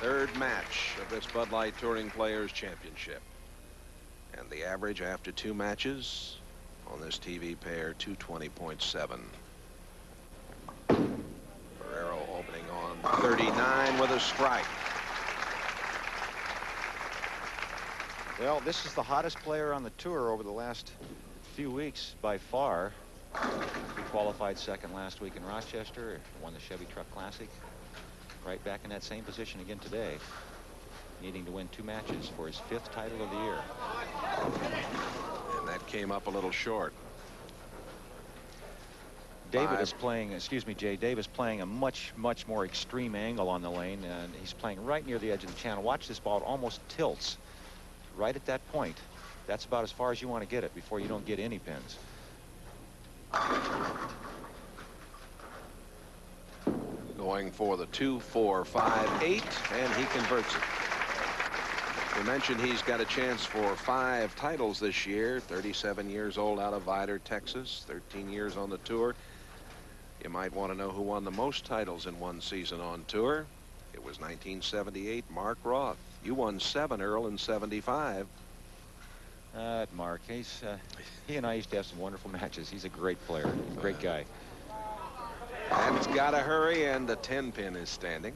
Third match of this Bud Light Touring Players Championship. And the average after 2 matches on this TV pair, 220.7. Ferraro opening on 39 with a strike. Well, this is the hottest player on the tour over the last few weeks by far. He qualified second last week in Rochester, won the Chevy Truck Classic. Right back in that same position again today, needing to win 2 matches for his 5th title of the year. And that came up a little short. David is playing, excuse me, Jay, Dave is playing a much more extreme angle on the lane, and he's playing right near the edge of the channel. Watch this ball, it almost tilts right at that point. That's about as far as you want to get it before you don't get any pins. Going for the 2, 4, 5, 8, and he converts it. We mentioned he's got a chance for 5 titles this year. 37 years old out of Vidor, Texas. 13 years on the tour. You might want to know who won the most titles in one season on tour. It was 1978, Mark Roth. You won 7, Earl, in 75. Mark, he and I used to have some wonderful matches. He's a great player, great guy. And it's got to hurry, and the 10-pin is standing.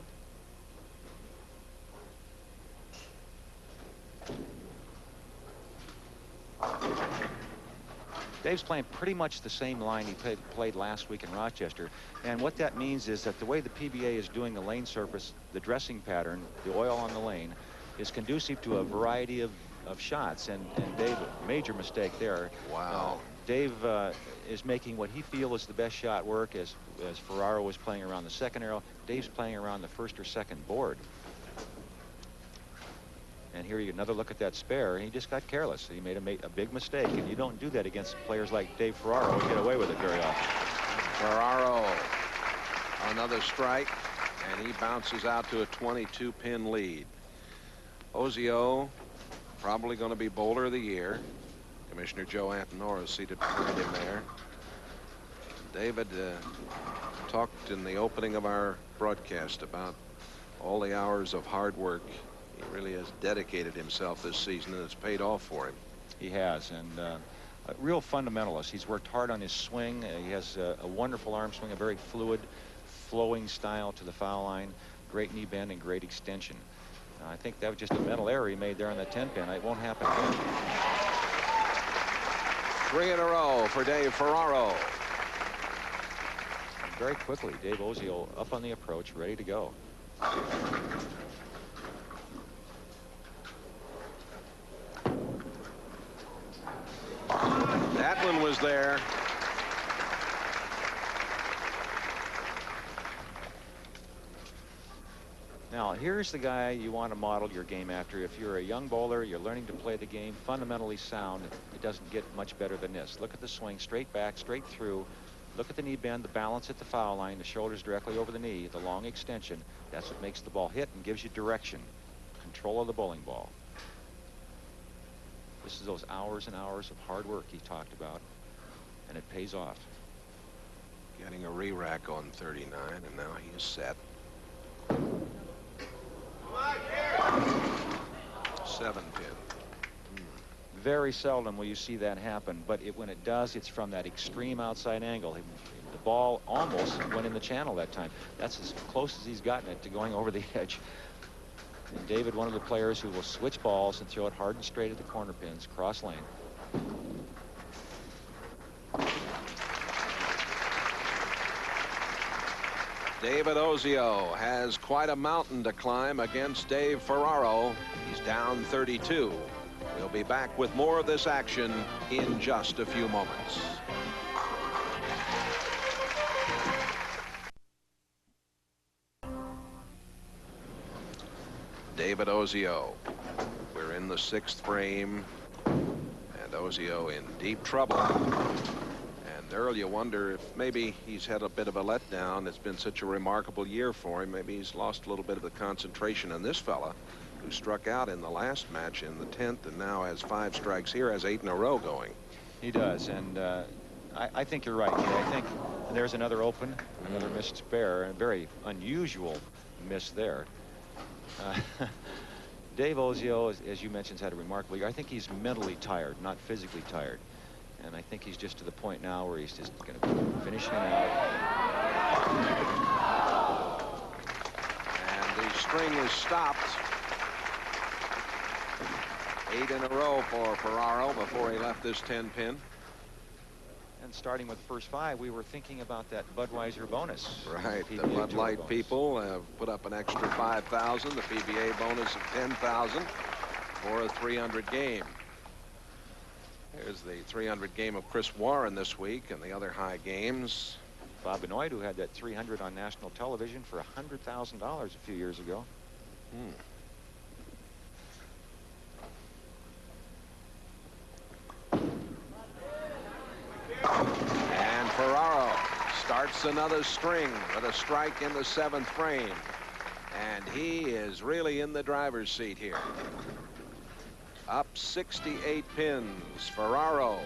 Dave's playing pretty much the same line he played last week in Rochester. And what that means is that the way the PBA is doing the lane surface, the dressing pattern, the oil on the lane, is conducive to a variety of shots. And Dave, major mistake there. Wow. Dave is making what he feels is the best shot work as Ferraro was playing around the second arrow. Dave's playing around the first or second board. And here you get another look at that spare. He just got careless. He made a big mistake, and you don't do that against players like Dave Ferraro and get away with it very often. Ferraro, another strike, and he bounces out to a 22-pin lead. Ozio, probably going to be bowler of the year. Commissioner Joe Antonora is seated behind him there. David talked in the opening of our broadcast about all the hours of hard work. He really has dedicated himself this season, and it's paid off for him. He has, and a real fundamentalist. He's worked hard on his swing. He has a wonderful arm swing, a very fluid, flowing style to the foul line, great knee bend and great extension. I think that was just a mental error he made there on the 10-pin. It won't happen again. 3 in a row for Dave Ferraro. And very quickly, Dave Ozio up on the approach, ready to go. That one was there. Now, here's the guy you want to model your game after. If you're a young bowler, you're learning to play the game, fundamentally sound, it doesn't get much better than this. Look at the swing, straight back, straight through. Look at the knee bend, the balance at the foul line, the shoulders directly over the knee, the long extension. That's what makes the ball hit and gives you direction, control of the bowling ball. This is those hours and hours of hard work he talked about, and it pays off. Getting a re-rack on 39, and now he is set. 7-pin. Very seldom will you see that happen, but when it does, it's from that extreme outside angle. The ball almost went in the channel that time. That's as close as he's gotten it to going over the edge. And David, one of the players who will switch balls and throw it hard and straight at the corner pins, cross lane. David Ozio has quite a mountain to climb against Dave Ferraro. He's down 32. We'll be back with more of this action in just a few moments. David Ozio. We're in the 6th frame, and Ozio in deep trouble. And Earl, you wonder if maybe he's had a bit of a letdown. It's been such a remarkable year for him. Maybe he's lost a little bit of the concentration. And this fella, who struck out in the last match in the 10th and now has 5 strikes here, has 8 in a row going. He does, and I think you're right. I think there's another open, another missed spare, and a very unusual miss there. Dave Ozio, as you mentioned, has had a remarkable year. I think he's mentally tired, not physically tired. And I think he's just to the point now where he's just going to be finishing out. And the string is stopped. 8 in a row for Ferraro before he left this 10-pin. And starting with first 5, we were thinking about that Budweiser bonus. Right. The PBA Bud Light bonus. people have put up an extra 5,000. The PBA bonus of 10,000 for a 300 game. Here's the 300 game of Chris Warren this week and the other high games. Bob Benoit, who had that 300 on national television for $100,000 a few years ago. And Ferraro starts another string with a strike in the 7th frame. And he is really in the driver's seat here. Up 68 pins, Ferraro.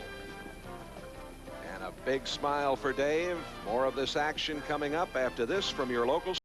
And a big smile for Dave. More of this action coming up after this from your local